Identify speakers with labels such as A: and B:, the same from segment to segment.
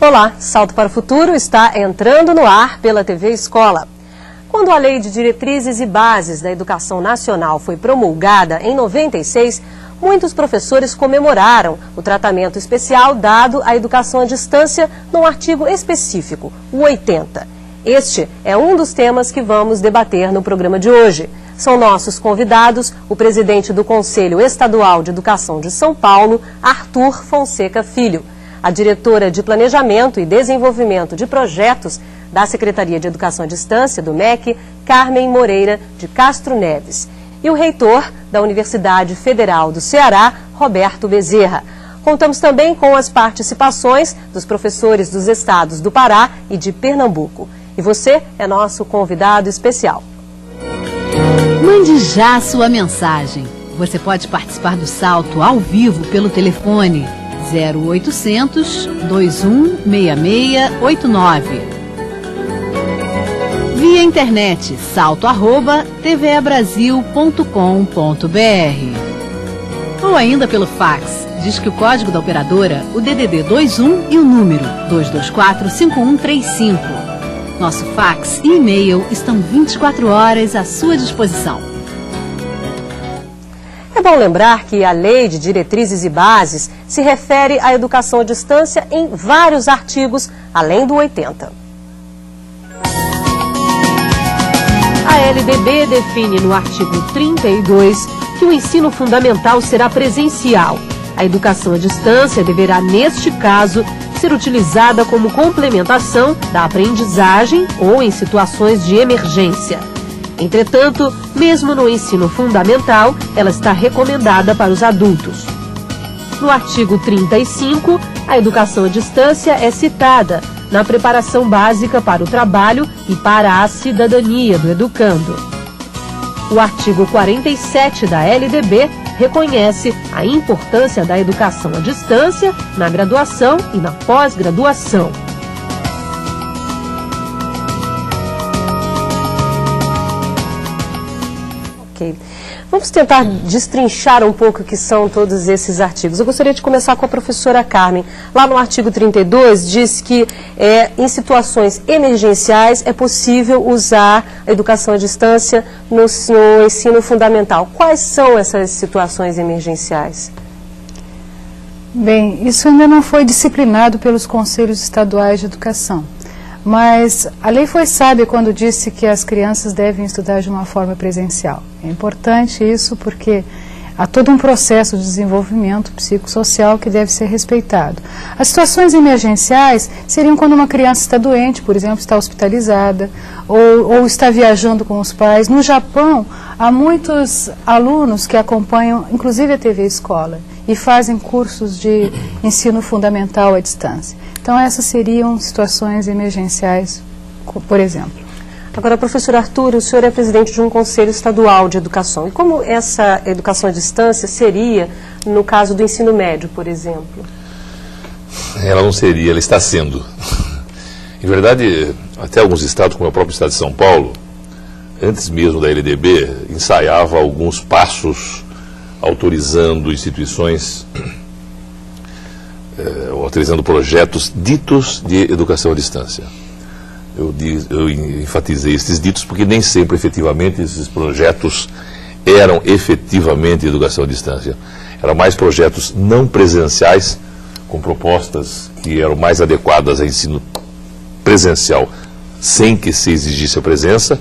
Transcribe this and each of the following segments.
A: Olá, Salto para o Futuro está entrando no ar pela TV Escola. Quando a Lei de Diretrizes e Bases da Educação Nacional foi promulgada em 96, muitos professores comemoraram o tratamento especial dado à educação à distância num artigo específico, o 80. Este é um dos temas que vamos debater no programa de hoje. São nossos convidados o presidente do Conselho Estadual de Educação de São Paulo, Arthur Fonseca Filho, a diretora de Planejamento e Desenvolvimento de Projetos da Secretaria de Educação à Distância, do MEC, Carmen Moreira de Castro Neves, e o reitor da Universidade Federal do Ceará, Roberto Bezerra. Contamos também com as participações dos professores dos estados do Pará e de Pernambuco. E você é nosso convidado especial.
B: Mande já a sua mensagem. Você pode participar do Salto ao vivo pelo telefone 0800 216689. Via internet salto@tvebrasil.com.br. Ou ainda pelo fax. Diz que o código da operadora, o DDD 21 e o número 224-5135. Nosso fax e e-mail estão 24 horas à sua disposição.
A: É bom lembrar que a Lei de Diretrizes e Bases se refere à educação à distância em vários artigos, além do 80. A LDB define no artigo 32 que o ensino fundamental será presencial. A educação à distância deverá, neste caso, ser utilizada como complementação da aprendizagem ou em situações de emergência. Entretanto, mesmo no ensino fundamental, ela está recomendada para os adultos. No artigo 35, a educação à distância é citada na preparação básica para o trabalho e para a cidadania do educando. O artigo 47 da LDB reconhece a importância da educação à distância na graduação e na pós-graduação. Ok. Vamos tentar destrinchar um pouco o que são todos esses artigos. Eu gostaria de começar com a professora Carmen. Lá no artigo 32 diz que em situações emergenciais é possível usar a educação à distância no ensino fundamental. Quais são essas situações emergenciais?
C: Bem, isso ainda não foi disciplinado pelos conselhos estaduais de educação. Mas a lei foi sábia quando disse que as crianças devem estudar de uma forma presencial. É importante isso porque há todo um processo de desenvolvimento psicossocial que deve ser respeitado. As situações emergenciais seriam quando uma criança está doente, por exemplo, está hospitalizada, ou está viajando com os pais. No Japão, há muitos alunos que acompanham, inclusive a TV Escola, e fazem cursos de ensino fundamental à distância. Então, essas seriam situações emergenciais, por exemplo.
A: Agora, professor Arthur, o senhor é presidente de um conselho estadual de educação. E como essa educação à distância seria no caso do ensino médio, por exemplo?
D: Ela não seria, ela está sendo. Em verdade, até alguns estados, como o próprio estado de São Paulo, antes mesmo da LDB, ensaiava alguns passos autorizando instituições, autorizando projetos ditos de educação à distância. Eu enfatizei esses ditos porque nem sempre, efetivamente, esses projetos eram efetivamente educação à distância. Eram mais projetos não presenciais, com propostas que eram mais adequadas a ensino presencial, sem que se exigisse a presença,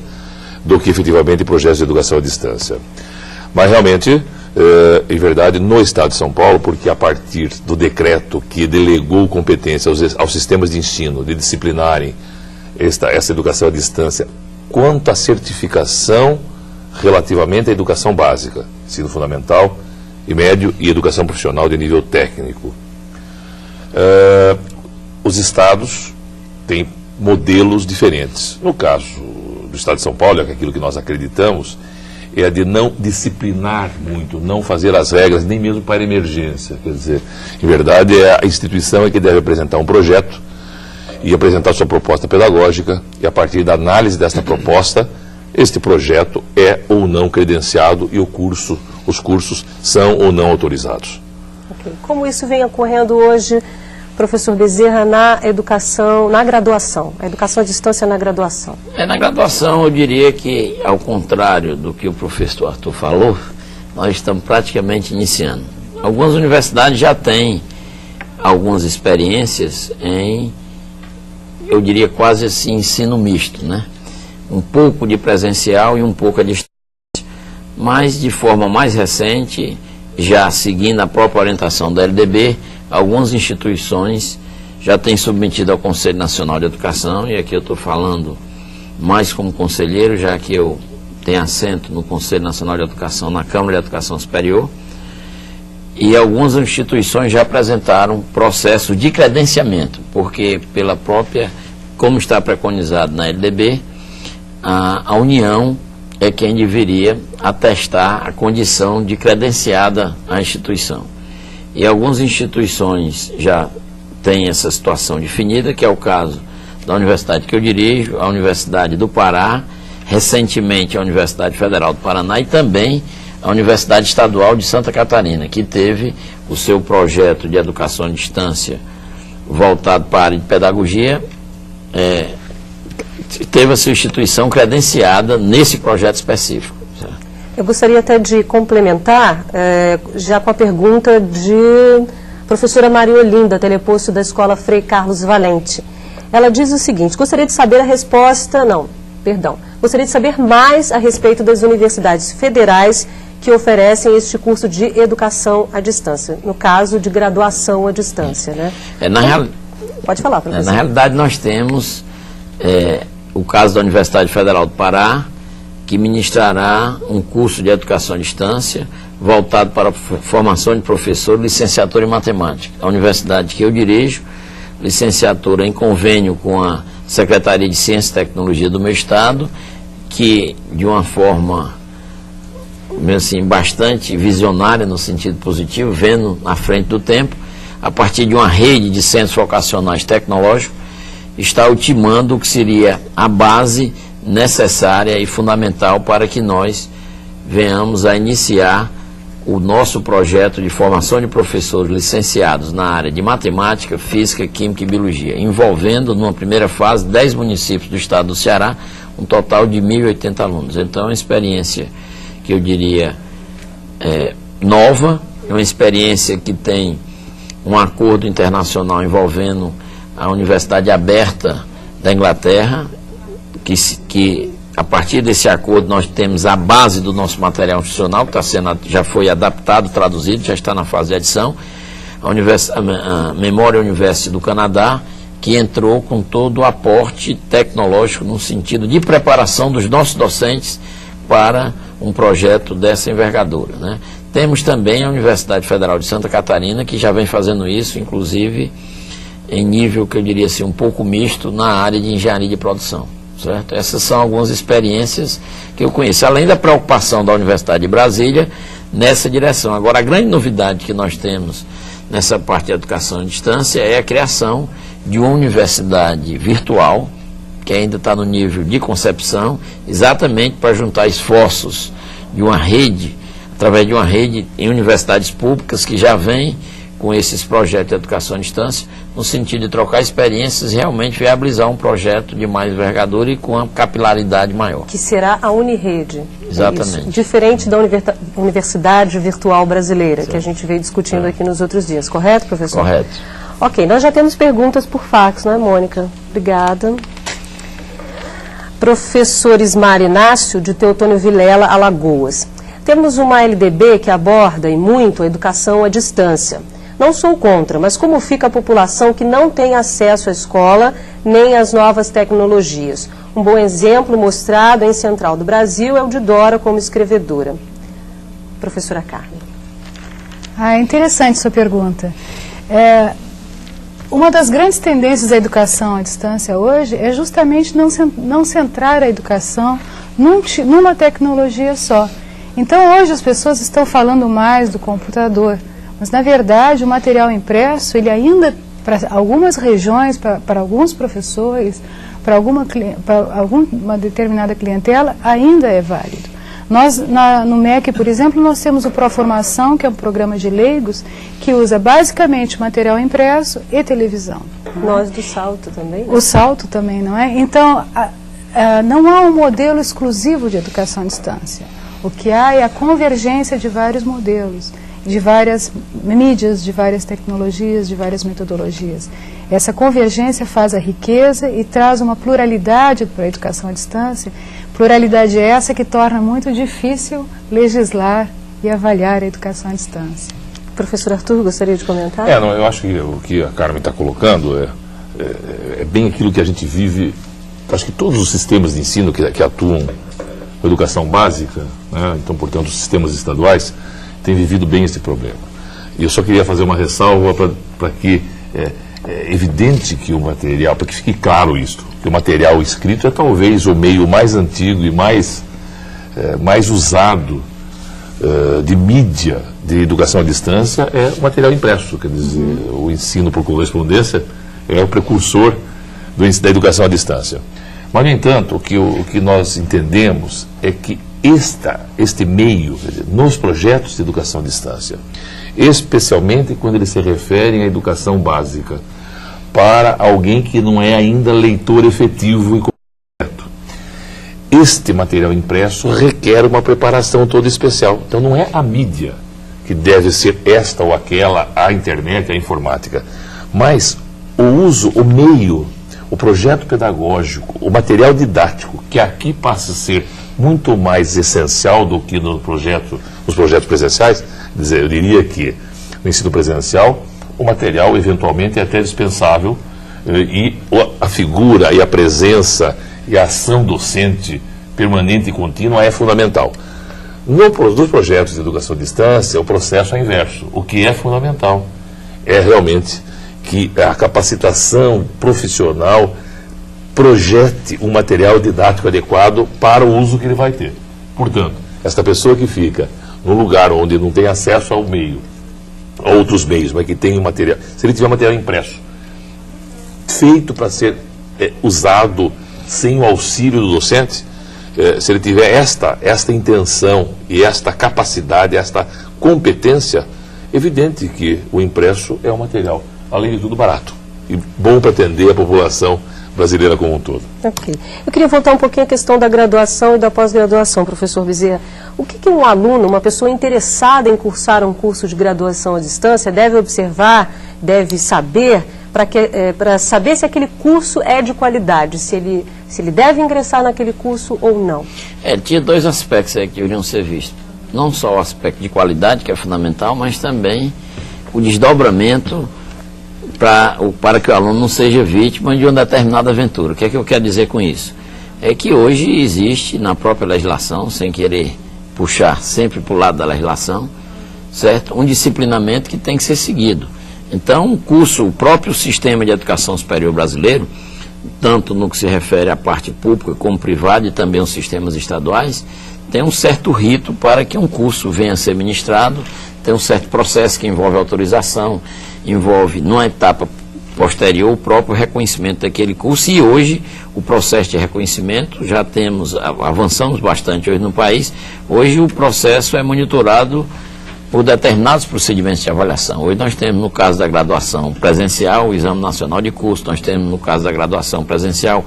D: do que efetivamente projetos de educação à distância. Mas realmente, em verdade, no Estado de São Paulo, porque a partir do decreto que delegou competência aos sistemas de ensino de disciplinarem essa educação à distância quanto à certificação relativamente à educação básica, ensino fundamental e médio e educação profissional de nível técnico. Os estados têm modelos diferentes. No caso do Estado de São Paulo, é aquilo que nós acreditamos, é a de não disciplinar muito, não fazer as regras, nem mesmo para emergência. Quer dizer, em verdade, é a instituição que deve apresentar um projeto e apresentar sua proposta pedagógica, e a partir da análise desta proposta, este projeto é ou não credenciado e os cursos são ou não autorizados.
A: Okay. Como isso vem ocorrendo hoje professor Bezerra, na educação, na graduação, a educação à distância na graduação?
E: Na graduação, eu diria que, ao contrário do que o professor Arthur falou, nós estamos praticamente iniciando. Algumas universidades já têm algumas experiências em, eu diria quase assim, ensino misto, né? Um pouco de presencial e um pouco à distância. Mas, de forma mais recente, já seguindo a própria orientação da LDB, algumas instituições já têm submetido ao Conselho Nacional de Educação, e aqui eu estou falando mais como conselheiro, já que eu tenho assento no Conselho Nacional de Educação, na Câmara de Educação Superior, e algumas instituições já apresentaram processo de credenciamento, porque pela própria, como está preconizado na LDB, a União é quem deveria atestar a condição de credenciada à instituição. E algumas instituições já têm essa situação definida, que é o caso da universidade que eu dirijo, a Universidade do Pará, recentemente a Universidade Federal do Paraná e também a Universidade Estadual de Santa Catarina, que teve o seu projeto de educação à distância voltado para a área de pedagogia, teve a sua instituição credenciada nesse projeto específico.
A: Eu gostaria até de complementar, já com a pergunta de professora Maria Olinda, teleposto da Escola Frei Carlos Valente. Ela diz o seguinte: gostaria de saber a resposta, gostaria de saber mais a respeito das universidades federais que oferecem este curso de educação à distância, no caso de graduação à distância, né? Pode falar, professor.
E: Na realidade, nós temos o caso da Universidade Federal do Pará, que ministrará um curso de educação à distância voltado para a formação de professor, licenciatura em matemática. A universidade que eu dirijo, licenciatura em convênio com a Secretaria de Ciência e Tecnologia do meu estado, que de uma forma assim, bastante visionária no sentido positivo, vendo na frente do tempo, a partir de uma rede de centros vocacionais tecnológicos, está ultimando o que seria a base necessária e fundamental para que nós venhamos a iniciar o nosso projeto de formação de professores licenciados na área de matemática, física, química e biologia, envolvendo, numa primeira fase, 10 municípios do estado do Ceará, um total de 1.080 alunos. Então, é uma experiência que eu diria nova, é uma experiência que tem um acordo internacional envolvendo a Universidade Aberta da Inglaterra, que a partir desse acordo nós temos a base do nosso material institucional, que já foi adaptado, traduzido, já está na fase de edição, a Memorial University do Canadá, que entrou com todo o aporte tecnológico no sentido de preparação dos nossos docentes para um projeto dessa envergadura, né? Temos também a Universidade Federal de Santa Catarina, que já vem fazendo isso, inclusive em nível, que eu diria assim, um pouco misto na área de engenharia de produção. Certo? Essas são algumas experiências que eu conheço, além da preocupação da Universidade de Brasília nessa direção. Agora, a grande novidade que nós temos nessa parte de educação à distância é a criação de uma universidade virtual, que ainda está no nível de concepção, exatamente para juntar esforços de uma rede, através de uma rede em universidades públicas que já vem com esses projetos de educação à distância, no sentido de trocar experiências e realmente viabilizar um projeto de mais envergadura e com uma capilaridade maior. Que
A: será a Unirede.
E: Exatamente.
A: Diferente da Universidade Virtual Brasileira, certo, que a gente veio discutindo aqui nos outros dias. Correto, professor?
E: Correto.
A: Ok, nós já temos perguntas por fax, não é, Mônica? Obrigada. Professor Ismar Inácio, de Teotônio Vilela, Alagoas. Temos uma LDB que aborda e muito a educação à distância. Não sou contra, mas como fica a população que não tem acesso à escola nem às novas tecnologias? Um bom exemplo mostrado em Central do Brasil é o de Dora como escrevedora. Professora Carmen.
C: É interessante sua pergunta. Uma das grandes tendências da educação à distância hoje é justamente não centrar a educação numa tecnologia só. Então, hoje as pessoas estão falando mais do computador, mas, na verdade, o material impresso, ele ainda, para algumas regiões, para alguns professores, para alguma determinada clientela, ainda é válido. Nós, no MEC, por exemplo, nós temos o Proformação, que é um programa de leigos, que usa basicamente material impresso e televisão.
A: Nós do Salto também, né?
C: O Salto também, não é? Então, não há um modelo exclusivo de educação à distância. O que há é a convergência de vários modelos, de várias mídias, de várias tecnologias, de várias metodologias. Essa convergência faz a riqueza e traz uma pluralidade para a educação à distância, pluralidade essa que torna muito difícil legislar e avaliar a educação à distância.
A: Professor Arthur, gostaria de comentar?
D: Eu acho que o que a Carmen está colocando é bem aquilo que a gente vive. Acho que todos os sistemas de ensino que atuam com educação básica, né, então, portanto, os sistemas estaduais, têm vivido bem esse problema. E eu só queria fazer uma ressalva para que é evidente que o material, para que fique claro isso, que o material escrito é talvez o meio mais antigo e mais usado de mídia de educação à distância, é o material impresso. Quer dizer, o ensino por correspondência é o precursor da educação à distância. Mas, no entanto, o que nós entendemos é que este meio, quer dizer, nos projetos de educação à distância, especialmente quando eles se referem à educação básica, para alguém que não é ainda leitor efetivo e completo, este material impresso requer uma preparação toda especial. Então não é a mídia que deve ser esta ou aquela, a internet, a informática, mas o uso, o meio, o projeto pedagógico, o material didático, que aqui passa a ser muito mais essencial do que nos projetos presenciais. Quer dizer, eu diria que no ensino presencial o material eventualmente é até dispensável, e a figura e a presença e a ação docente permanente e contínua é fundamental. Nos projetos de educação à distância, o processo é inverso. O que é fundamental é realmente que a capacitação profissional projete um material didático adequado para o uso que ele vai ter. Portanto, esta pessoa que fica num lugar onde não tem acesso ao meio, a outros meios, mas que tem um material, se ele tiver material impresso, feito para ser usado sem o auxílio do docente, se ele tiver esta intenção e esta capacidade, esta competência, evidente que o impresso é um material, além de tudo, barato e bom para atender a população brasileira como um todo.
A: Ok. Eu queria voltar um pouquinho à questão da graduação e da pós-graduação, professor Bezerra. O que um aluno, uma pessoa interessada em cursar um curso de graduação à distância, deve observar, deve saber, para saber se aquele curso é de qualidade, se ele deve ingressar naquele curso ou não? Tinha dois aspectos aí que deveriam ser vistos. Não só o aspecto de qualidade, que é fundamental, mas também o desdobramento para que o aluno não seja vítima de uma determinada aventura. O que é que eu quero dizer com isso? É que hoje existe na própria legislação, sem querer puxar sempre para o lado da legislação, certo? Um disciplinamento que tem que ser seguido. Então, o próprio sistema de educação superior brasileiro, tanto no que se refere à parte pública como privada e também os sistemas estaduais, tem um certo rito para que um curso venha a ser ministrado, tem um certo processo que envolve autorização, envolve, numa etapa posterior, o próprio reconhecimento daquele curso, e hoje o processo de reconhecimento, avançamos bastante hoje no país, hoje o processo é monitorado por determinados procedimentos de avaliação. Hoje nós temos, no caso da graduação presencial, o Exame Nacional de Curso, nós temos, no caso da graduação presencial,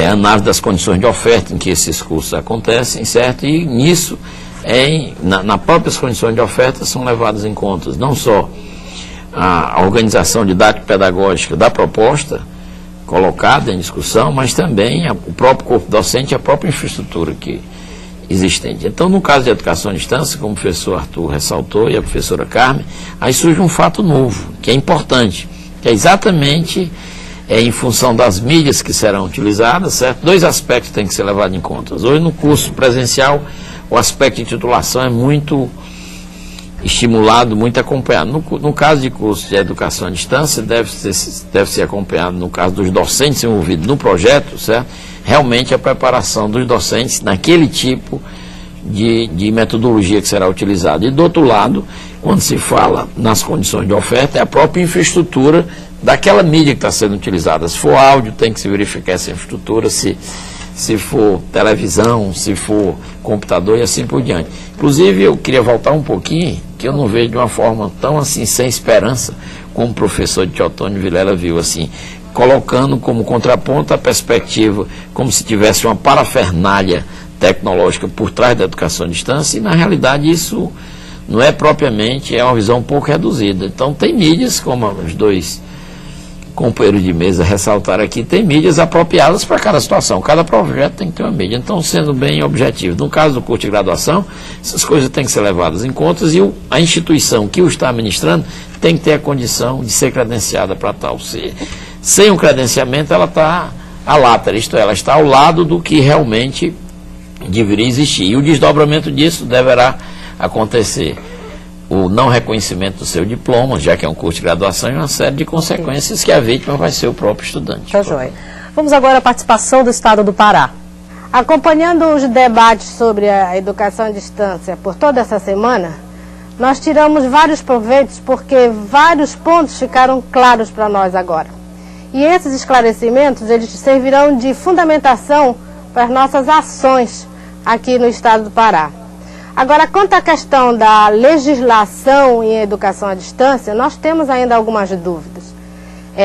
A: análise das condições de oferta em que esses cursos acontecem, certo? E nisso, nas próprias condições de oferta, são levadas em conta não só a organização didático-pedagógica da proposta colocada em discussão, mas também o próprio corpo docente e a própria infraestrutura existente. Então, no caso de educação à distância, como o professor Arthur ressaltou e a professora Carmen, aí surge um fato novo, que é importante, que é exatamente em função das mídias que serão utilizadas, certo? Dois aspectos têm que ser levados em conta. Hoje, no curso presencial, o aspecto de titulação é muito estimulado, muito acompanhado. No caso de curso de educação à distância, deve ser acompanhado, no caso dos docentes envolvidos no projeto, certo? Realmente a preparação dos docentes naquele tipo de metodologia que será utilizada. E do outro lado, quando se fala nas condições de oferta, é a própria infraestrutura daquela mídia que está sendo utilizada. Se for áudio, tem que se verificar essa infraestrutura, se
E: se for televisão, se for computador e assim por diante. Inclusive, eu queria voltar um pouquinho, que eu não vejo de uma forma tão assim, sem esperança, como o professor de Teotônio Vilela viu, assim, colocando como contraponto a perspectiva, como se tivesse uma parafernália tecnológica por trás da educação à distância, e na realidade isso não é propriamente, é uma visão um pouco reduzida. Então tem mídias, como os dois companheiros de mesa ressaltaram aqui, tem mídias apropriadas para cada situação, cada projeto tem que ter uma mídia. Então, sendo bem objetivo, no caso do curso de graduação, essas coisas têm que ser levadas em conta e a instituição que o está administrando tem que ter a condição de ser credenciada para tal. Sem um credenciamento, ela está à látera, isto é, ela está ao lado do que realmente deveria existir. E o desdobramento disso deverá acontecer o não reconhecimento do seu diploma, já que é um curso de graduação, e uma série de consequências que a vítima vai ser o próprio estudante.
A: Tá joia. Vamos agora à participação do Estado do Pará.
F: Acompanhando os debates sobre a educação à distância por toda essa semana, nós tiramos vários proveitos porque vários pontos ficaram claros para nós agora. E esses esclarecimentos, eles servirão de fundamentação para as nossas ações aqui no Estado do Pará. Agora, quanto à questão da legislação em educação à distância, nós temos ainda algumas dúvidas.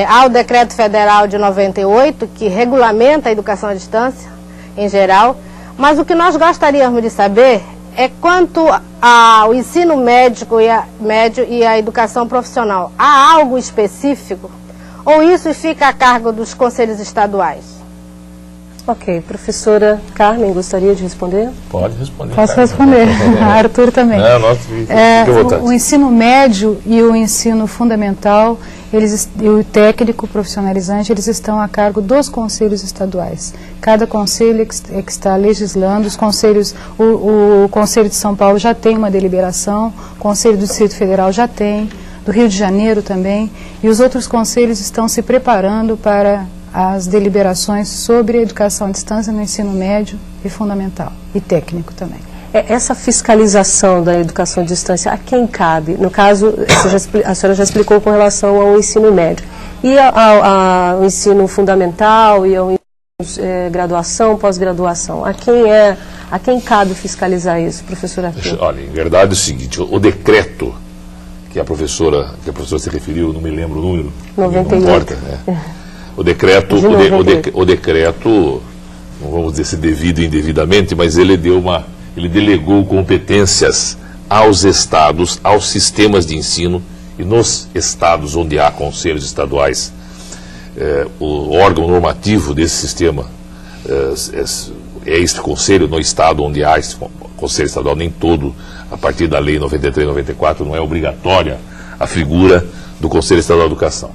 F: Há o Decreto Federal de 98, que regulamenta a educação à distância, em geral, mas o que nós gostaríamos de saber é quanto ao ensino médio e a educação profissional. Há algo específico? Ou isso fica a cargo dos conselhos estaduais?
A: Ok, professora Carmen, gostaria de responder?
D: Pode responder.
C: Posso responder, Arthur também.
D: O
C: o ensino médio e o ensino fundamental, e o técnico profissionalizante, eles estão a cargo dos conselhos estaduais. Cada conselho é que está legislando, os conselhos, o Conselho de São Paulo já tem uma deliberação, o Conselho do Distrito Federal já tem, do Rio de Janeiro também, e os outros conselhos estão se preparando para as deliberações sobre a educação à distância no ensino médio e fundamental, e técnico também.
A: Essa fiscalização da educação à distância, a quem cabe? No caso, a senhora já explicou com relação ao ensino médio. E ao ensino fundamental e ao graduação, pós-graduação? A quem cabe fiscalizar isso, professora Arthur?
D: Olha, em verdade é o seguinte, o decreto que a professora se referiu, não me lembro o número,
A: 98.
D: Não importa, né? O decreto, não vamos dizer se devido ou indevidamente, mas ele delegou competências aos estados, aos sistemas de ensino, e nos estados onde há conselhos estaduais, o órgão normativo desse sistema é este conselho, no estado onde há esse conselho estadual, nem todo, a partir da lei 93 e 94, não é obrigatória a figura do Conselho Estadual de Educação.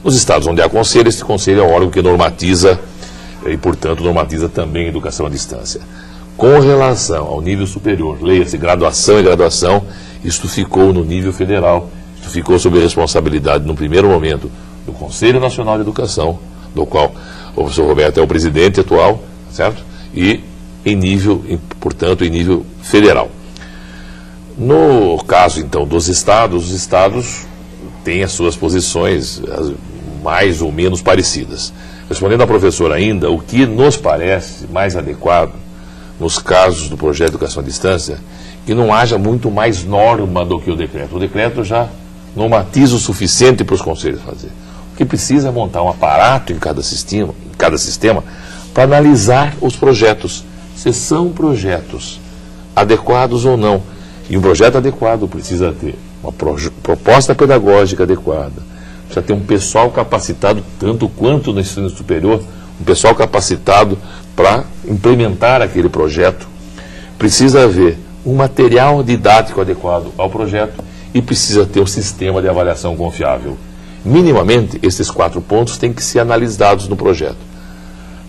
D: Nos estados onde há conselho, esse conselho é o órgão que normatiza e, portanto, normatiza também a educação à distância. Com relação ao nível superior, leia-se graduação e graduação, isto ficou no nível federal, isto ficou sob a responsabilidade, no primeiro momento, do Conselho Nacional de Educação, do qual o professor Roberto é o presidente atual, certo? E portanto, em nível federal. No caso, então, dos estados, os estados têm as suas posições mais ou menos parecidas. Respondendo à professora ainda, o que nos parece mais adequado, nos casos do projeto de educação à distância, que não haja muito mais norma do que o decreto. O decreto já normatiza o suficiente para os conselhos fazer. O que precisa é montar um aparato em cada sistema para analisar os projetos, se são projetos adequados ou não. E um projeto adequado precisa ter uma proposta pedagógica adequada, precisa ter um pessoal capacitado, tanto quanto no ensino superior, um pessoal capacitado para implementar aquele projeto. Precisa haver um material didático adequado ao projeto e precisa ter um sistema de avaliação confiável. Minimamente, esses 4 pontos têm que ser analisados no projeto.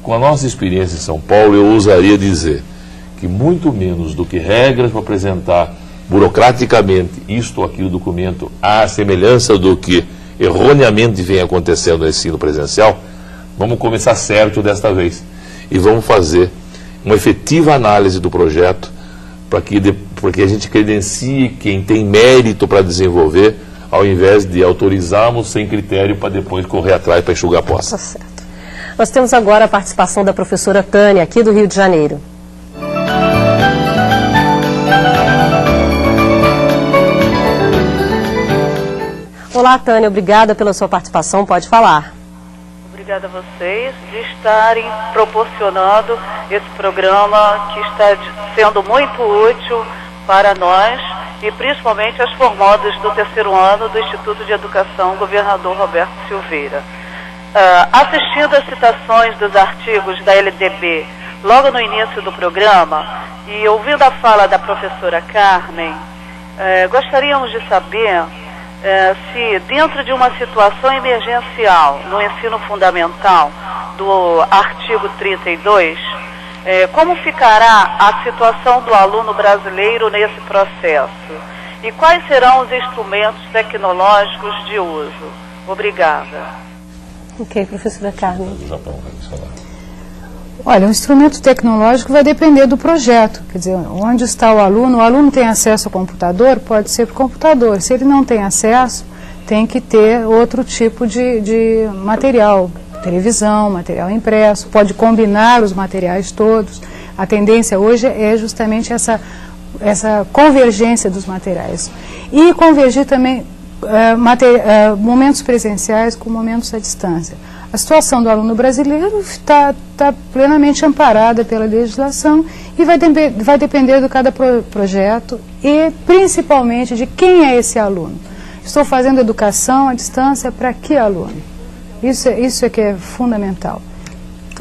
D: Com a nossa experiência em São Paulo, eu ousaria dizer que muito menos do que regras para apresentar burocraticamente isto ou aquilo documento, à semelhança do que erroneamente vem acontecendo no ensino presencial, vamos começar certo desta vez e vamos fazer uma efetiva análise do projeto para que a gente credencie quem tem mérito para desenvolver, ao invés de autorizarmos sem critério para depois correr atrás para enxugar a poça.
A: Tá certo. Nós temos agora a participação da professora Tânia, aqui do Rio de Janeiro. Olá, Tânia, obrigada pela sua participação, pode falar.
G: Obrigada a vocês de estarem proporcionando esse programa que está sendo muito útil para nós e principalmente as formandas do terceiro ano do Instituto de Educação Governador Roberto Silveira. Assistindo às citações dos artigos da LDB logo no início do programa e ouvindo a fala da professora Carmen, gostaríamos de saber se dentro de uma situação emergencial no ensino fundamental do artigo 32, como ficará a situação do aluno brasileiro nesse processo? E quais serão os instrumentos tecnológicos de uso? Obrigada.
A: Ok, professora Carmen.
C: Olha, o instrumento tecnológico vai depender do projeto, quer dizer, onde está o aluno tem acesso ao computador, pode ser para o computador. Se ele não tem acesso, tem que ter outro tipo de material, televisão, material impresso, pode combinar os materiais todos. A tendência hoje é justamente essa convergência dos materiais. E convergir também momentos presenciais com momentos à distância. A situação do aluno brasileiro está plenamente amparada pela legislação e vai depender de cada projeto e principalmente de quem é esse aluno. Estou fazendo educação à distância para que aluno? Isso é que é fundamental.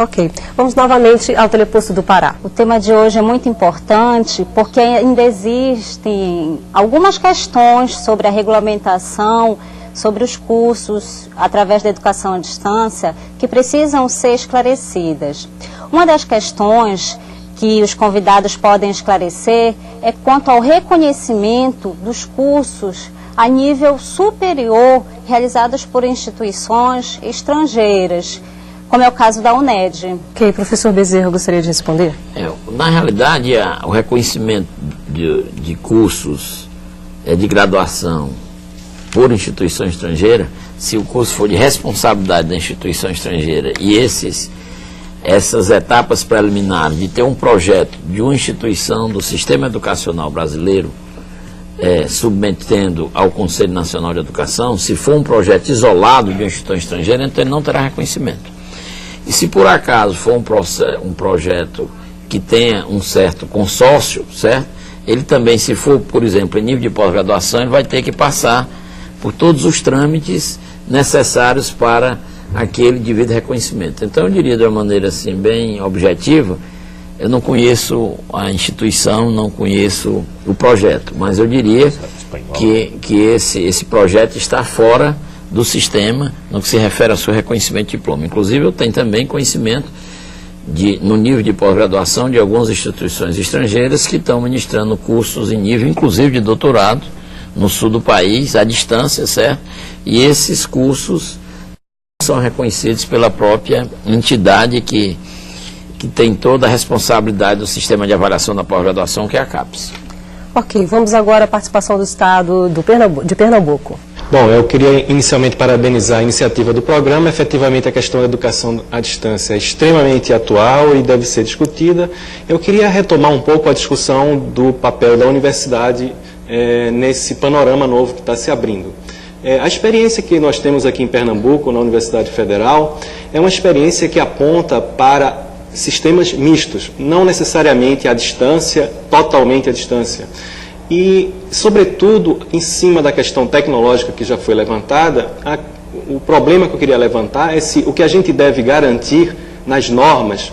A: Ok. Vamos novamente ao Teleposto do Pará.
H: O tema de hoje é muito importante porque ainda existem algumas questões sobre a regulamentação, sobre os cursos através da educação à distância que precisam ser esclarecidas. Uma das questões que os convidados podem esclarecer é quanto ao reconhecimento dos cursos a nível superior realizados por instituições estrangeiras, como é o caso da UNED.
A: Ok, professor Bezerra, gostaria de responder?
E: Na realidade, o reconhecimento de cursos de graduação por instituição estrangeira, se o curso for de responsabilidade da instituição estrangeira e essas etapas preliminares de ter um projeto de uma instituição do sistema educacional brasileiro submetendo ao Conselho Nacional de Educação, se for um projeto isolado de uma instituição estrangeira, então ele não terá reconhecimento. E se por acaso for um projeto que tenha um certo consórcio, certo? Ele também, se for, por exemplo, em nível de pós-graduação, ele vai ter que passar por todos os trâmites necessários para aquele devido reconhecimento. Então, eu diria de uma maneira assim, bem objetiva, eu não conheço a instituição, não conheço o projeto, mas eu diria que esse projeto está fora do sistema no que se refere ao seu reconhecimento de diploma. Inclusive, eu tenho também conhecimento no nível de pós-graduação de algumas instituições estrangeiras que estão ministrando cursos em nível, inclusive, de doutorado, no sul do país, à distância, certo? E esses cursos são reconhecidos pela própria entidade que tem toda a responsabilidade do sistema de avaliação da pós-graduação, que é a CAPES.
A: Ok, vamos agora à participação do Estado de Pernambuco.
I: Bom, eu queria inicialmente parabenizar a iniciativa do programa. Efetivamente, a questão da educação à distância é extremamente atual e deve ser discutida. Eu queria retomar um pouco a discussão do papel da universidade nesse panorama novo que está se abrindo. A experiência que nós temos aqui em Pernambuco, na Universidade Federal, é uma experiência que aponta para sistemas mistos, não necessariamente à distância, totalmente à distância. E, sobretudo, em cima da questão tecnológica que já foi levantada, o problema que eu queria levantar é se o que a gente deve garantir nas normas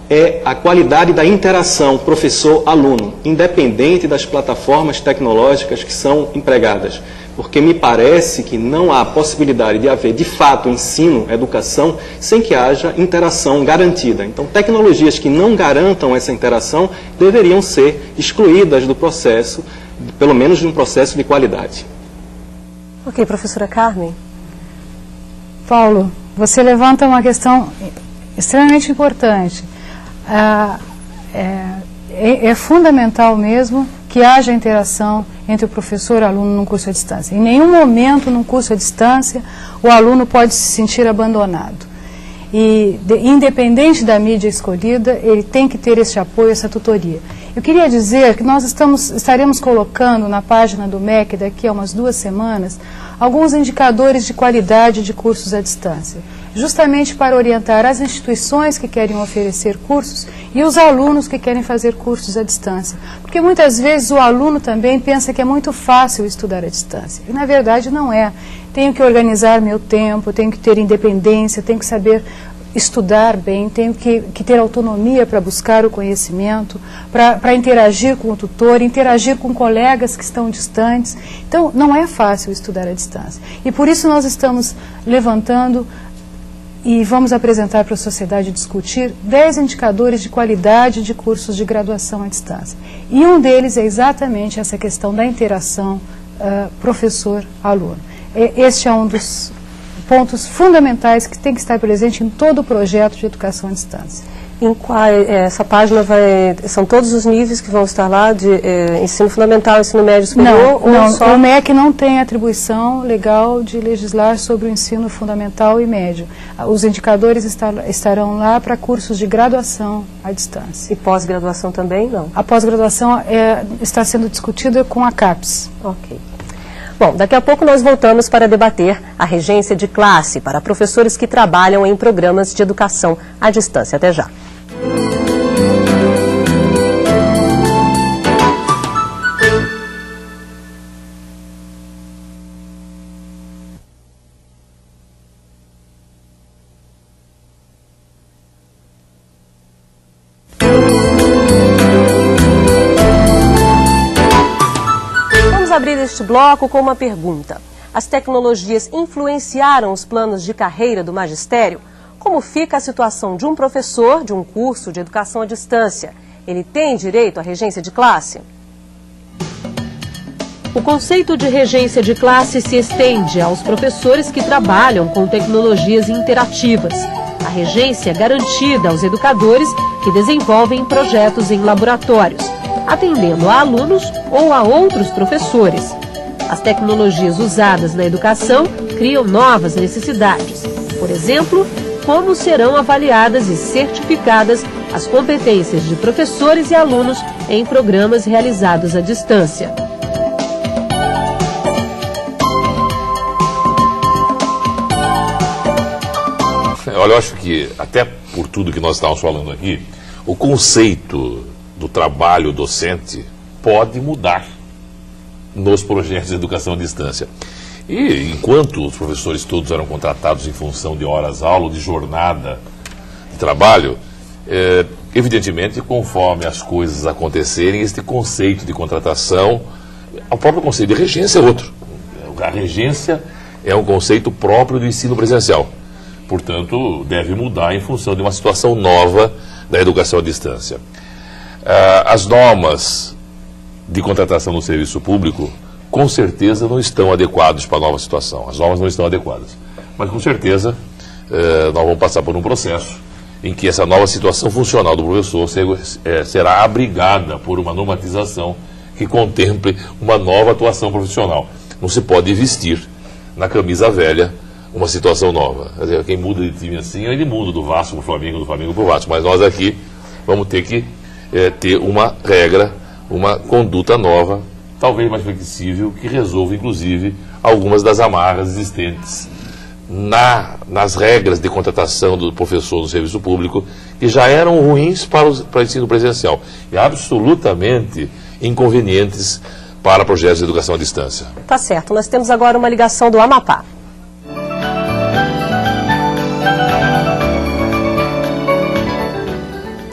I: é a qualidade da interação professor-aluno, independente das plataformas tecnológicas que são empregadas. Porque me parece que não há possibilidade de haver, de fato, ensino, educação, sem que haja interação garantida. Então, tecnologias que não garantam essa interação deveriam ser excluídas do processo, pelo menos de um processo de qualidade.
A: Ok, professora Carmen.
C: Paulo, você levanta uma questão extremamente importante. É fundamental mesmo que haja interação entre o professor e o aluno num curso à distância. Em nenhum momento, num curso à distância, o aluno pode se sentir abandonado. E, independente da mídia escolhida, ele tem que ter esse apoio, essa tutoria. Eu queria dizer que nós estaremos colocando na página do MEC, daqui a umas 2 semanas, alguns indicadores de qualidade de cursos à distância, justamente para orientar as instituições que querem oferecer cursos e os alunos que querem fazer cursos à distância. Porque muitas vezes o aluno também pensa que é muito fácil estudar à distância, e na verdade não é. Tenho que organizar meu tempo, tenho que ter independência, tenho que saber estudar bem, tenho que ter autonomia para buscar o conhecimento, para interagir com o tutor, interagir com colegas que estão distantes. Então, não é fácil estudar à distância. E por isso nós estamos levantando e vamos apresentar para a sociedade discutir 10 indicadores de qualidade de cursos de graduação à distância. E um deles é exatamente essa questão da interação professor-aluno. Este é um dos pontos fundamentais que tem que estar presente em todo o projeto de educação à distância.
A: Essa página são todos os níveis que vão estar lá, de ensino fundamental, ensino médio superior?
C: Não, só... O MEC não tem atribuição legal de legislar sobre o ensino fundamental e médio. Os indicadores estarão lá para cursos de graduação à distância.
A: E pós-graduação também, não?
C: A pós-graduação está sendo discutida com a CAPES.
A: Ok. Bom, daqui a pouco nós voltamos para debater a regência de classe para professores que trabalham em programas de educação à distância. Até já. Abrir este bloco com uma pergunta. As tecnologias influenciaram os planos de carreira do magistério? Como fica a situação de um professor de um curso de educação à distância? Ele tem direito à regência de classe? O conceito de regência de classe se estende aos professores que trabalham com tecnologias interativas. A regência é garantida aos educadores que desenvolvem projetos em laboratórios, atendendo a alunos ou a outros professores. As tecnologias usadas na educação criam novas necessidades. Por exemplo, como serão avaliadas e certificadas as competências de professores e alunos em programas realizados à distância.
D: Olha, eu acho que, até por tudo que nós estávamos falando aqui, o conceito do trabalho docente pode mudar nos projetos de educação à distância. E enquanto os professores todos eram contratados em função de horas-aula, de jornada de trabalho, evidentemente, conforme as coisas acontecerem, este conceito de contratação, o próprio conceito de regência é outro. A regência é um conceito próprio do ensino presencial. Portanto, deve mudar em função de uma situação nova da educação à distância. As normas de contratação no serviço público, com certeza, não estão adequadas para a nova situação. As normas não estão adequadas. Mas, com certeza, nós vamos passar por um processo em que essa nova situação funcional do professor será abrigada por uma normatização que contemple uma nova atuação profissional. Não se pode vestir na camisa velha uma situação nova. Quer dizer, quem muda de time assim, ele muda do Vasco para o Flamengo, do Flamengo para o Vasco. Mas nós aqui vamos ter que ter uma regra, uma conduta nova, talvez mais flexível, que resolva, inclusive, algumas das amarras existentes nas regras de contratação do professor no serviço público, que já eram ruins para o ensino presencial e absolutamente inconvenientes para projetos de educação à distância.
A: Tá certo. Nós temos agora uma ligação do Amapá.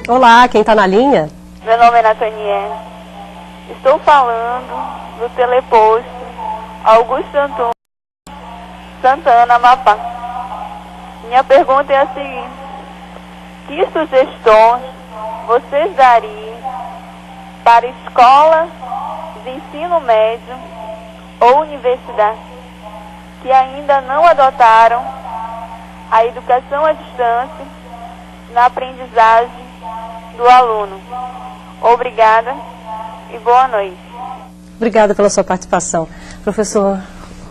A: Olá, quem está na linha?
J: Meu nome é Nathaniel. Estou falando do teleposto Augusto Antônio Santana, Amapá. Minha pergunta é a seguinte: que sugestões vocês dariam para escolas de ensino médio ou universidade que ainda não adotaram a educação à distância na aprendizagem do aluno? Obrigada e boa noite.
A: Obrigada pela sua participação. Professor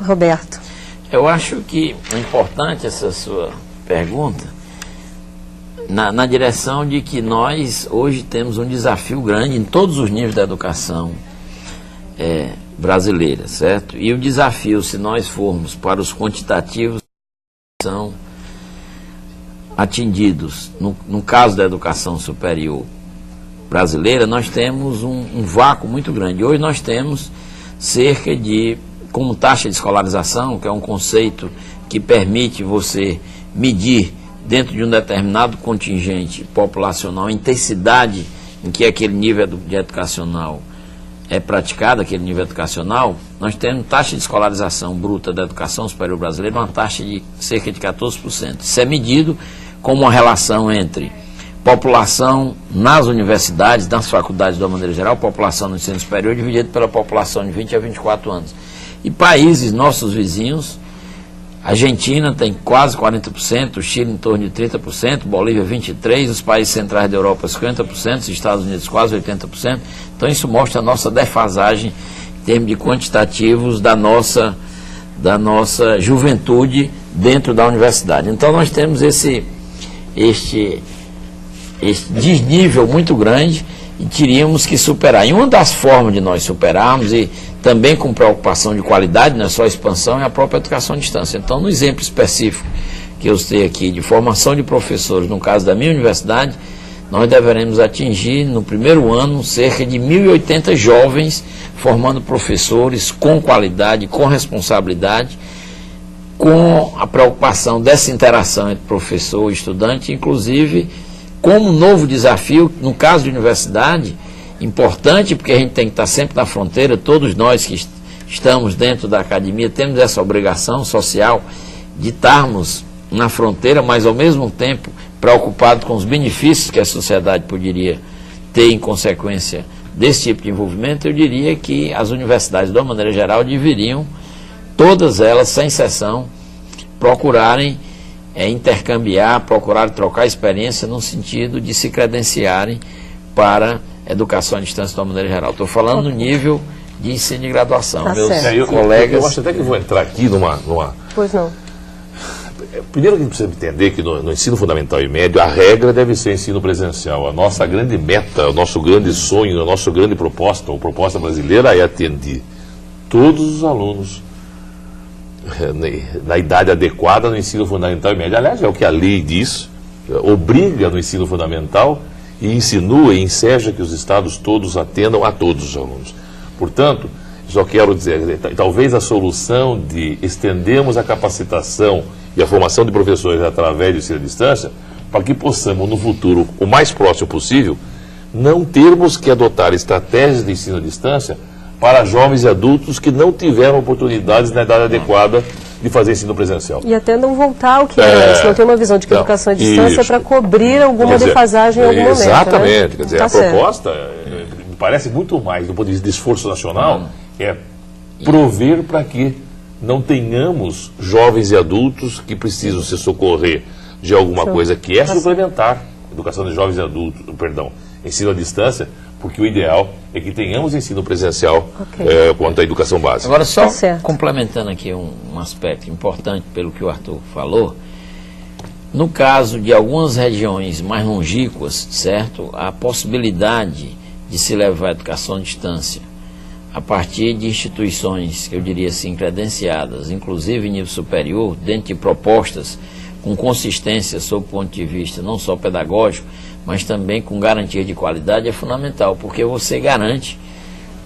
A: Roberto.
E: Eu acho que é importante essa sua pergunta, na direção de que nós hoje temos um desafio grande em todos os níveis da educação brasileira, certo? E o desafio, se nós formos para os quantitativos, são atingidos. No caso da educação superior brasileira, nós temos um vácuo muito grande. Hoje nós temos cerca de, como taxa de escolarização, que é um conceito que permite você medir dentro de um determinado contingente populacional a intensidade em que aquele nível educacional é praticado, aquele nível educacional, nós temos taxa de escolarização bruta da educação superior brasileira, uma taxa de cerca de 14%. Isso é medido como uma relação entre população nas universidades, nas faculdades de uma maneira geral, população no ensino superior, dividida pela população de 20 a 24 anos. E países, nossos vizinhos, a Argentina tem quase 40%, o Chile em torno de 30%, Bolívia 23%, os países centrais da Europa 50%, os Estados Unidos quase 80%. Então isso mostra a nossa defasagem em termos de quantitativos da nossa juventude dentro da universidade. Então nós temos este desnível muito grande e teríamos que superar. E uma das formas de nós superarmos, e também com preocupação de qualidade, não é só expansão, é a própria educação à distância. Então, no exemplo específico que eu citei aqui, de formação de professores, no caso da minha universidade, nós deveremos atingir, no primeiro ano, cerca de 1.080 jovens formando professores com qualidade, com responsabilidade, com a preocupação dessa interação entre professor e estudante, inclusive como um novo desafio, no caso de universidade, importante, porque a gente tem que estar sempre na fronteira, todos nós que estamos dentro da academia temos essa obrigação social de estarmos na fronteira, mas ao mesmo tempo preocupados com os benefícios que a sociedade poderia ter em consequência desse tipo de envolvimento. Eu diria que as universidades, de uma maneira geral, deveriam, todas elas, sem exceção, procurarem intercambiar, procurar trocar experiência no sentido de se credenciarem para educação à distância de uma maneira geral. Estou falando no nível de ensino e graduação.
A: Tá
E: Meus
A: colegas...
D: Eu acho até que vou entrar aqui numa...
A: Pois não.
D: Primeiro que a gente precisa entender que no ensino fundamental e médio a regra deve ser ensino presencial. A nossa grande meta, o nosso grande sonho, a nossa grande proposta, a proposta brasileira é atender todos os alunos na idade adequada no ensino fundamental e médio. Aliás, é o que a lei diz, obriga no ensino fundamental e insinua e enseja que os estados todos atendam a todos os alunos. Portanto, só quero dizer, talvez a solução de estendermos a capacitação e a formação de professores através do ensino à distância, para que possamos, no futuro, o mais próximo possível, não termos que adotar estratégias de ensino à distância para jovens e adultos que não tiveram oportunidades na idade adequada de fazer ensino presencial.
A: E até não voltar ao que era antes, não tem uma visão de que a educação à distância é para cobrir alguma defasagem em algum momento.
D: Exatamente,
A: né?
D: Quer dizer, a proposta me parece muito mais, do ponto de vista de esforço nacional, é prover para que não tenhamos jovens e adultos que precisam se socorrer de alguma coisa que é suplementar, educação de jovens e adultos, ensino à distância, porque o ideal é que tenhamos ensino presencial quanto à educação básica.
E: Agora, só complementando aqui um aspecto importante pelo que o Arthur falou, no caso de algumas regiões mais longínquas, certo, a possibilidade de se levar a educação à distância a partir de instituições, que eu diria assim, credenciadas, inclusive em nível superior, dentro de propostas com consistência sob o ponto de vista não só pedagógico, mas também com garantia de qualidade, é fundamental, porque você garante,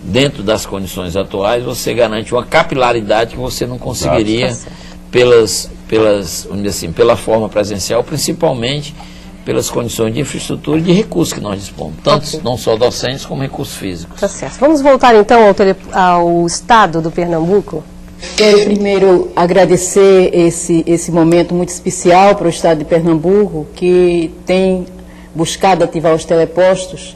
E: dentro das condições atuais, você garante uma capilaridade que você não conseguiria vamos dizer assim, pela forma presencial, principalmente pelas condições de infraestrutura e de recursos que nós dispomos, tanto não só docentes como recursos físicos.
A: Tá certo. Vamos voltar então ao estado do Pernambuco?
K: Quero primeiro agradecer esse momento muito especial para o estado de Pernambuco, que tem buscado ativar os telepostos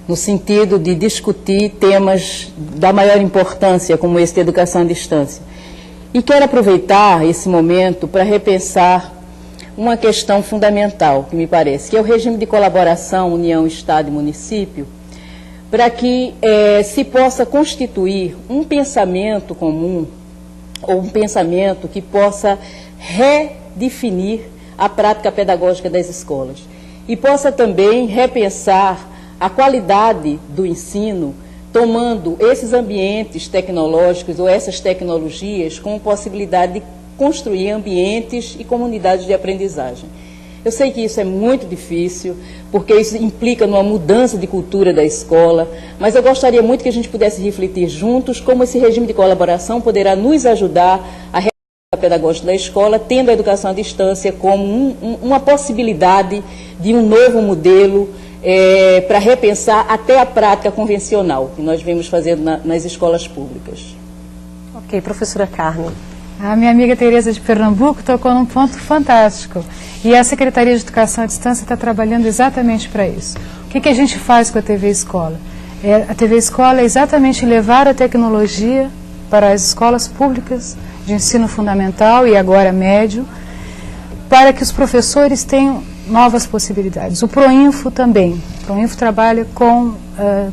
K: no sentido de discutir temas da maior importância, como esse de educação à distância. E quero aproveitar esse momento para repensar uma questão fundamental, que me parece, que é o regime de colaboração União, Estado e Município, para que se possa constituir um pensamento comum, ou um pensamento que possa redefinir a prática pedagógica das escolas. e possa também repensar a qualidade do ensino, tomando esses ambientes tecnológicos ou essas tecnologias com possibilidade de construir ambientes e comunidades de aprendizagem. Eu sei que isso é muito difícil, porque isso implica numa mudança de cultura da escola, mas eu gostaria muito que a gente pudesse refletir juntos como esse regime de colaboração poderá nos ajudar a realizar a pedagógica da escola, tendo a educação à distância como uma possibilidade de um novo modelo para repensar até a prática convencional que nós vemos fazendo nas escolas públicas.
A: Ok, professora Carmen.
C: A minha amiga Tereza de Pernambuco tocou num ponto fantástico. E a Secretaria de Educação à Distância está trabalhando exatamente para isso. O que a gente faz com a TV Escola? A TV Escola é exatamente levar a tecnologia para as escolas públicas de ensino fundamental e agora médio, para que os professores tenham novas possibilidades. O Proinfo também. O Proinfo trabalha com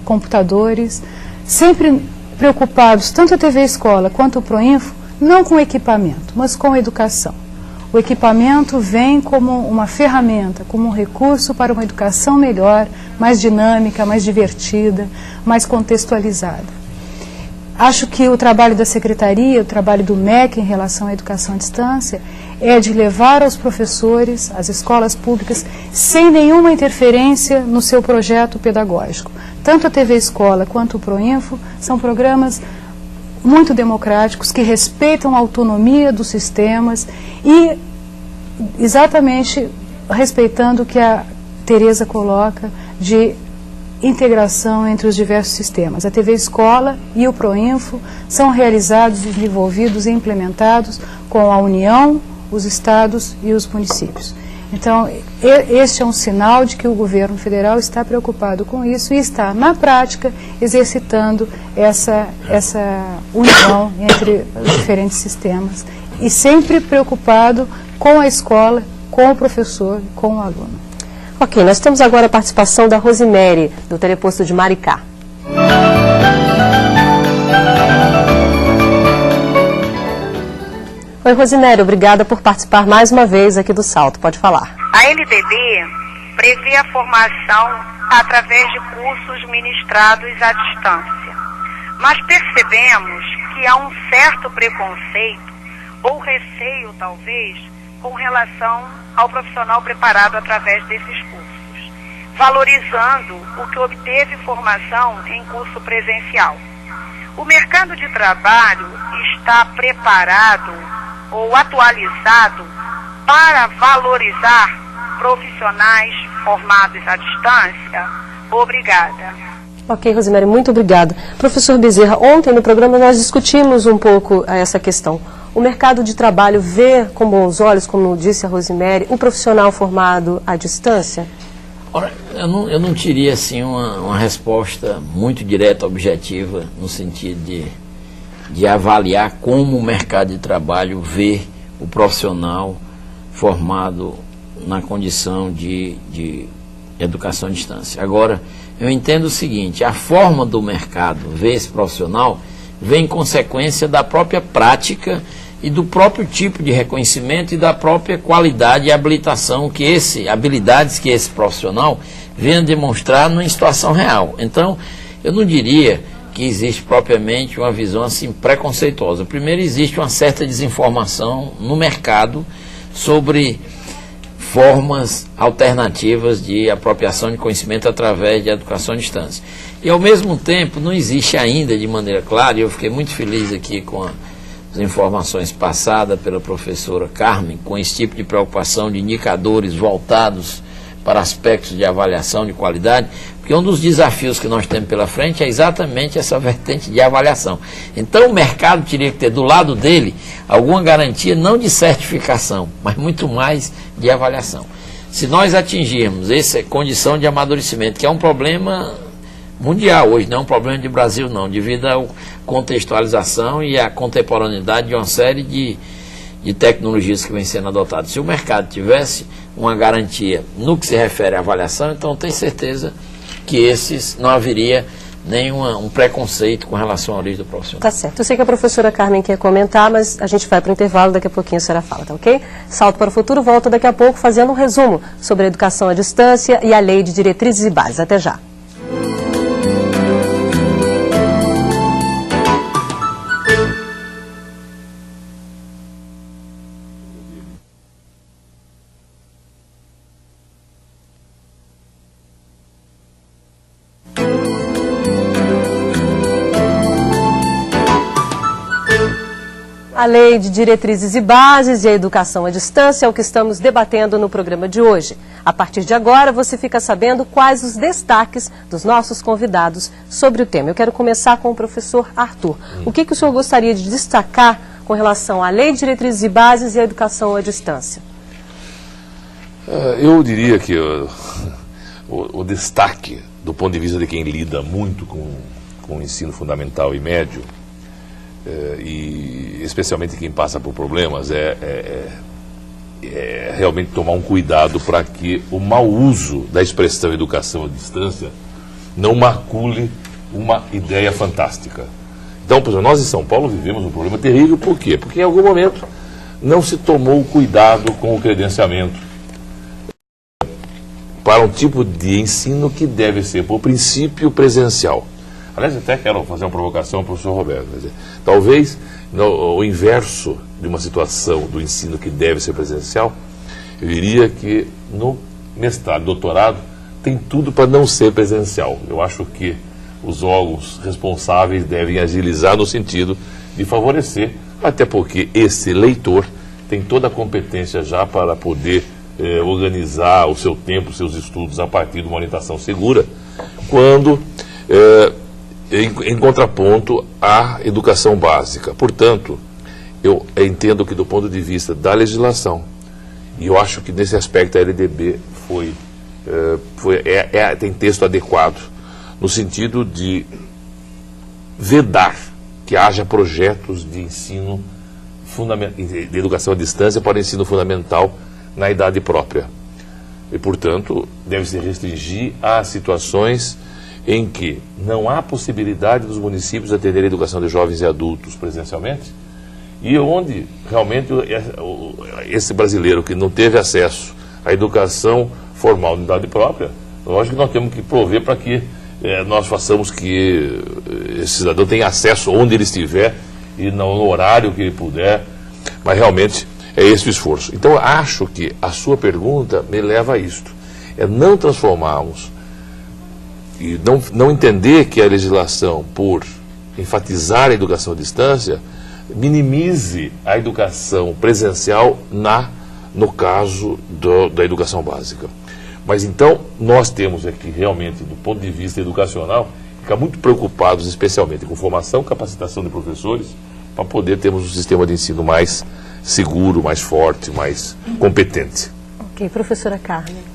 C: computadores, sempre preocupados, tanto a TV Escola quanto o Proinfo, não com equipamento, mas com educação. O equipamento vem como uma ferramenta, como um recurso para uma educação melhor, mais dinâmica, mais divertida, mais contextualizada. Acho que o trabalho da Secretaria, o trabalho do MEC em relação à educação à distância, é de levar aos professores, às escolas públicas, sem nenhuma interferência no seu projeto pedagógico. Tanto a TV Escola quanto o Proinfo são programas muito democráticos, que respeitam a autonomia dos sistemas e exatamente respeitando o que a Tereza coloca de integração entre os diversos sistemas. A TV Escola e o Proinfo são realizados, desenvolvidos e implementados com a União, os estados e os municípios. Então, este é um sinal de que o governo federal está preocupado com isso e está, na prática, exercitando essa união entre os diferentes sistemas e sempre preocupado com a escola, com o professor, com o aluno.
A: Ok, nós temos agora a participação da Rosemary, do Teleposto de Maricá. Oi, Rosemary, obrigada por participar mais uma vez aqui do Salto. Pode falar.
L: A LDB prevê a formação através de cursos ministrados à distância. Mas percebemos que há um certo preconceito, ou receio talvez, com relação ao profissional preparado através desses cursos, valorizando o que obteve formação em curso presencial. O mercado de trabalho está preparado ou atualizado para valorizar profissionais formados à distância? Obrigada.
A: Ok, Rosemary, muito obrigada. Professor Bezerra, ontem no programa nós discutimos um pouco essa questão. O mercado de trabalho vê com bons olhos, como disse a Rosemary, o profissional formado à distância?
E: Ora, eu não teria assim uma resposta muito direta, objetiva, no sentido de avaliar como o mercado de trabalho vê o profissional formado na condição de educação à distância. Agora, eu entendo o seguinte: a forma do mercado ver esse profissional vem em consequência da própria prática e do próprio tipo de reconhecimento e da própria qualidade e habilitação habilidades que esse profissional venha demonstrar numa situação real. Então, eu não diria que existe propriamente uma visão assim preconceituosa. Primeiro, existe uma certa desinformação no mercado sobre formas alternativas de apropriação de conhecimento através de educação à distância. E, ao mesmo tempo, não existe ainda de maneira clara, e eu fiquei muito feliz aqui com as informações passadas pela professora Carmen, com esse tipo de preocupação de indicadores voltados para aspectos de avaliação de qualidade, porque um dos desafios que nós temos pela frente é exatamente essa vertente de avaliação. Então o mercado teria que ter do lado dele alguma garantia, não de certificação, mas muito mais de avaliação. Se nós atingirmos essa condição de amadurecimento, que é um problema mundial hoje, não é um problema de Brasil não, devido à contextualização e à contemporaneidade de uma série de tecnologias que vêm sendo adotadas. Se o mercado tivesse uma garantia no que se refere à avaliação, então tenho certeza que não haveria um preconceito com relação à origem do profissional.
A: Tá certo. Eu sei que a professora Carmen quer comentar, mas a gente vai para o intervalo, daqui a pouquinho a senhora fala, tá ok? Salto para o Futuro volta daqui a pouco fazendo um resumo sobre a educação à distância e a Lei de Diretrizes e Bases. Até já. A Lei de Diretrizes e Bases e a Educação à Distância é o que estamos debatendo no programa de hoje. A partir de agora, você fica sabendo quais os destaques dos nossos convidados sobre o tema. Eu quero começar com o professor Arthur. O que o senhor gostaria de destacar com relação à Lei de Diretrizes e Bases e a Educação à Distância?
D: Eu diria que o destaque, do ponto de vista de quem lida muito com o ensino fundamental e médio, e especialmente quem passa por problemas, é realmente tomar um cuidado para que o mau uso da expressão educação à distância não macule uma ideia fantástica. Então, por exemplo, nós em São Paulo vivemos um problema terrível. Por quê? Porque em algum momento não se tomou cuidado com o credenciamento para um tipo de ensino que deve ser, por princípio, presencial. Aliás, até quero fazer uma provocação para o professor Roberto. Talvez o inverso de uma situação do ensino que deve ser presencial, eu diria que no mestrado, doutorado, tem tudo para não ser presencial. Eu acho que os órgãos responsáveis devem agilizar no sentido de favorecer, até porque esse leitor tem toda a competência já para poder organizar o seu tempo, os seus estudos a partir de uma orientação segura, quando em contraponto à educação básica. Portanto, eu entendo que do ponto de vista da legislação, e eu acho que nesse aspecto a LDB tem texto adequado, no sentido de vedar que haja projetos de ensino de educação à distância para o ensino fundamental na idade própria. E, portanto, deve se restringir a situações em que não há possibilidade dos municípios atenderem a educação de jovens e adultos presencialmente, e onde realmente esse brasileiro que não teve acesso à educação formal de idade própria, lógico que nós temos que prover para que nós façamos que esse cidadão tenha acesso onde ele estiver e no horário que ele puder, mas realmente é esse o esforço. Então, acho que a sua pergunta me leva a isto, é não transformarmos e não entender que a legislação, por enfatizar a educação à distância, minimize a educação presencial no caso da educação básica. Mas então, nós temos aqui realmente, do ponto de vista educacional, ficar muito preocupados especialmente com formação, capacitação de professores, para poder termos um sistema de ensino mais seguro, mais forte, mais competente.
A: Ok, professora Carmen.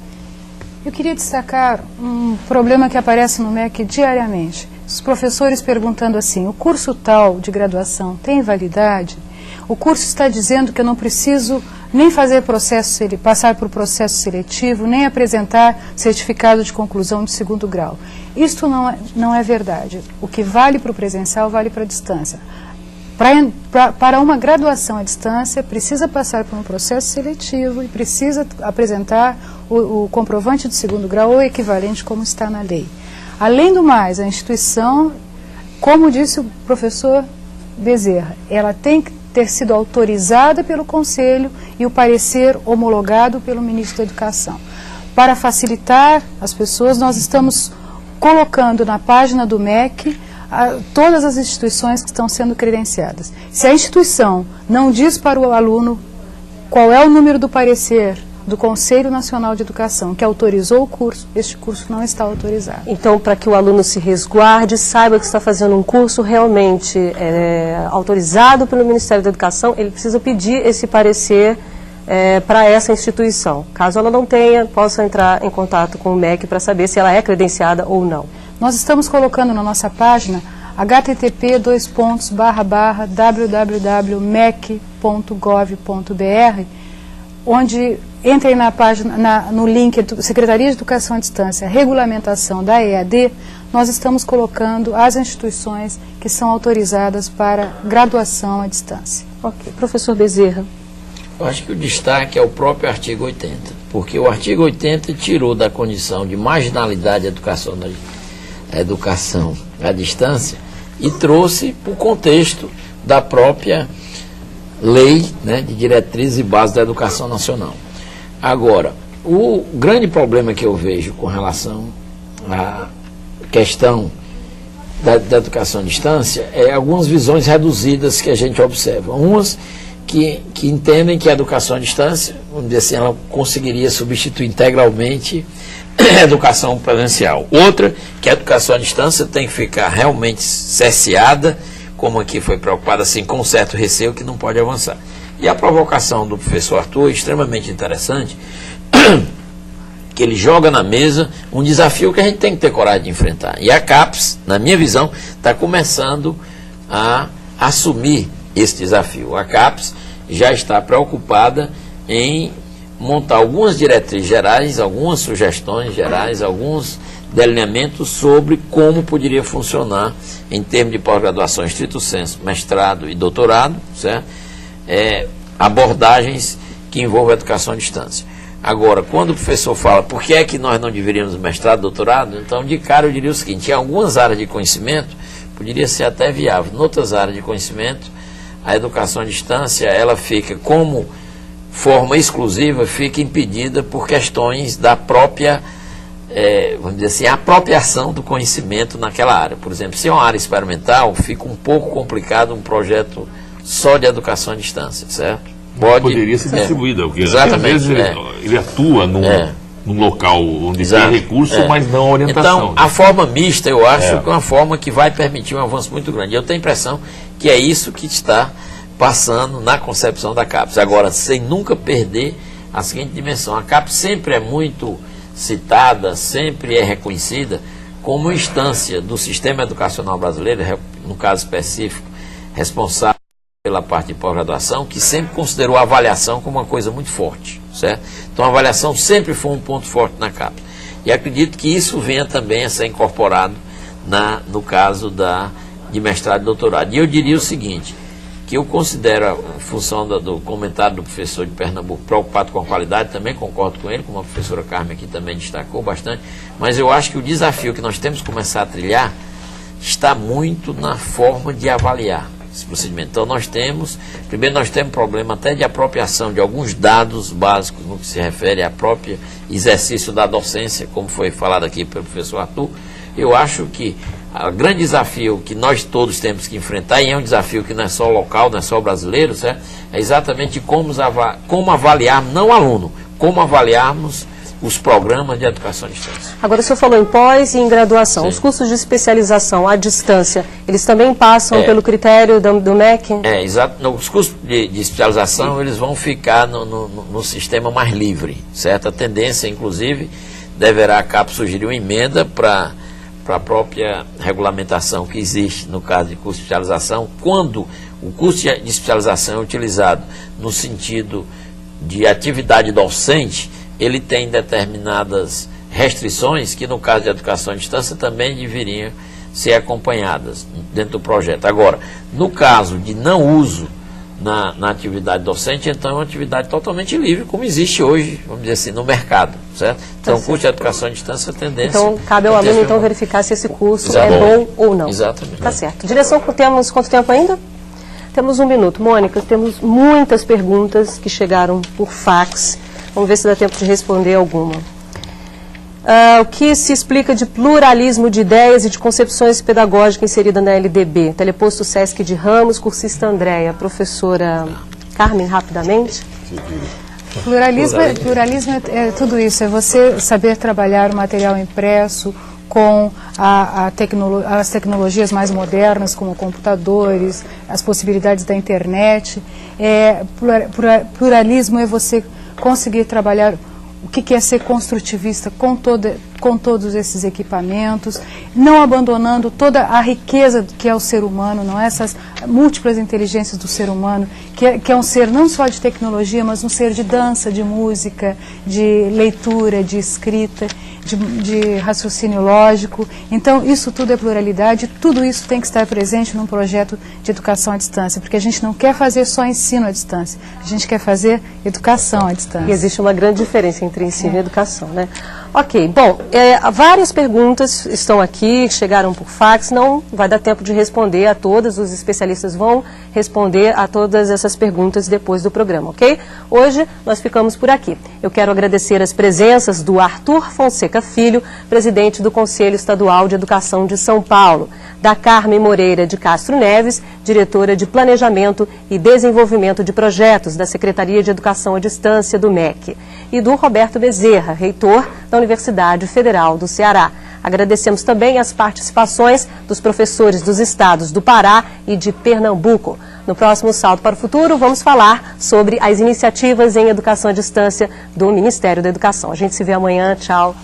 C: Eu queria destacar um problema que aparece no MEC diariamente. Os professores perguntando assim, o curso tal de graduação tem validade? O curso está dizendo que eu não preciso nem passar por processo seletivo, nem apresentar certificado de conclusão de 2º grau. Isto não é verdade. O que vale para o presencial vale para a distância. Para uma graduação à distância, precisa passar por um processo seletivo e precisa apresentar o comprovante de 2º grau ou equivalente, como está na lei. Além do mais, a instituição, como disse o professor Bezerra, ela tem que ter sido autorizada pelo Conselho e o parecer homologado pelo Ministro da Educação. Para facilitar as pessoas, nós estamos colocando na página do MEC todas as instituições que estão sendo credenciadas. Se a instituição não diz para o aluno qual é o número do parecer do Conselho Nacional de Educação que autorizou o curso, este curso não está autorizado.
A: Então, para que o aluno se resguarde, saiba que está fazendo um curso realmente autorizado pelo Ministério da Educação, ele precisa pedir esse parecer para essa instituição. Caso ela não tenha, possa entrar em contato com o MEC para saber se ela é credenciada ou não.
C: Nós estamos colocando na nossa página http://www.mec.gov.br, onde entrem na página, no link Secretaria de Educação à Distância, regulamentação da EAD, nós estamos colocando as instituições que são autorizadas para graduação à distância.
A: Ok. Professor Bezerra.
E: Eu acho que o destaque é o próprio artigo 80, porque o artigo 80 tirou da condição de marginalidade a educação à distância e trouxe para o contexto da própria lei, né, de diretrizes e bases da educação nacional. Agora, o grande problema que eu vejo com relação à questão da educação à distância é algumas visões reduzidas que a gente observa. Umas que entendem que a educação à distância, vamos dizer assim, ela conseguiria substituir integralmente a educação presencial. Outra, que a educação à distância tem que ficar realmente cerceada, como aqui foi preocupado, assim, com um certo receio que não pode avançar. E a provocação do professor Arthur é extremamente interessante, que ele joga na mesa um desafio que a gente tem que ter coragem de enfrentar. E a CAPES, na minha visão, está começando a assumir esse desafio. A CAPES já está preocupada em montar algumas diretrizes gerais, algumas sugestões gerais, alguns delineamentos sobre como poderia funcionar em termos de pós-graduação, estrito sensu, mestrado e doutorado, certo? Abordagens que envolvem a educação à distância. Agora, quando o professor fala por que é que nós não deveríamos mestrado, doutorado, então de cara eu diria o seguinte: em algumas áreas de conhecimento poderia ser até viável, em outras áreas de conhecimento a educação à distância ela fica como forma exclusiva, fica impedida por questões da própria, vamos dizer assim, apropriação do conhecimento naquela área. Por exemplo, se é uma área experimental, fica um pouco complicado um projeto só de educação à distância, certo?
D: Poderia ser distribuída, porque
E: exatamente,
D: às vezes ele atua num local onde tem recurso, mas não a orientação.
E: Então, a forma mista, eu acho que é uma forma que vai permitir um avanço muito grande. Eu tenho a impressão que é isso que está passando na concepção da CAPES. Agora, sem nunca perder a seguinte dimensão: a CAPES sempre é muito citada, sempre é reconhecida como instância do sistema educacional brasileiro, no caso específico, responsável pela parte de pós-graduação, que sempre considerou a avaliação como uma coisa muito forte, certo? Então a avaliação sempre foi um ponto forte na CAPES. E acredito que isso venha também a ser incorporado no caso de mestrado e doutorado. E eu diria o seguinte, que eu considero, em função do comentário do professor de Pernambuco, preocupado com a qualidade, também concordo com ele, como a professora Carmen aqui também destacou bastante, mas eu acho que o desafio que nós temos que começar a trilhar está muito na forma de avaliar esse procedimento. Então primeiro nós temos problema até de apropriação de alguns dados básicos no que se refere ao próprio exercício da docência, como foi falado aqui pelo professor Arthur. Eu acho que o grande desafio que nós todos temos que enfrentar, e é um desafio que não é só local, não é só brasileiro, certo? É exatamente como avaliar, não o aluno, como avaliarmos os programas de educação à distância.
A: Agora, o senhor falou em pós e em graduação. Sim. Os cursos de especialização à distância, eles também passam pelo critério do MEC?
E: Exato. Os cursos de especialização, eles vão ficar no sistema mais livre, certo? A tendência, inclusive, deverá a CAPES sugerir uma emenda para a própria regulamentação que existe no caso de curso de especialização, quando o curso de especialização é utilizado no sentido de atividade docente, ele tem determinadas restrições que, no caso de educação à distância, também deveriam ser acompanhadas dentro do projeto. Agora, no caso de não uso na atividade docente, então é uma atividade totalmente livre, como existe hoje, vamos dizer assim, no mercado, certo? Então, o curso de educação à distância, a tendência...
A: Então, cabe ao aluno, verificar se esse curso é bom ou não.
E: Exatamente.
A: Tá certo. Direção, temos quanto tempo ainda? Temos 1 minuto. Mônica, temos muitas perguntas que chegaram por fax. Vamos ver se dá tempo de responder alguma. O que se explica de pluralismo de ideias e de concepções pedagógicas inserida na LDB? Teleposto Sesc de Ramos, cursista Andréia. Professora Carmen, rapidamente.
C: Pluralismo é tudo isso, é você saber trabalhar o material impresso com as tecnologias mais modernas, como computadores, as possibilidades da internet. Pluralismo é você conseguir trabalhar o que é ser construtivista com com todos esses equipamentos, não abandonando toda a riqueza que é o ser humano, não é? Essas múltiplas inteligências do ser humano, que é um ser não só de tecnologia, mas um ser de dança, de música, de leitura, de escrita, de raciocínio lógico. Então, isso tudo é pluralidade, tudo isso tem que estar presente num projeto de educação à distância, porque a gente não quer fazer só ensino à distância, a gente quer fazer educação à distância.
A: E existe uma grande diferença entre ensino e educação, né? Ok, bom, várias perguntas estão aqui, chegaram por fax, não vai dar tempo de responder a todas, os especialistas vão responder a todas essas perguntas depois do programa, ok? Hoje nós ficamos por aqui. Eu quero agradecer as presenças do Arthur Fonseca Filho, presidente do Conselho Estadual de Educação de São Paulo, da Carmen Moreira de Castro Neves, diretora de Planejamento e Desenvolvimento de Projetos da Secretaria de Educação à Distância do MEC, e do Roberto Bezerra, reitor da Universidade Federal do Ceará. Agradecemos também as participações dos professores dos estados do Pará e de Pernambuco. No próximo Salto para o Futuro, vamos falar sobre as iniciativas em educação à distância do Ministério da Educação. A gente se vê amanhã. Tchau.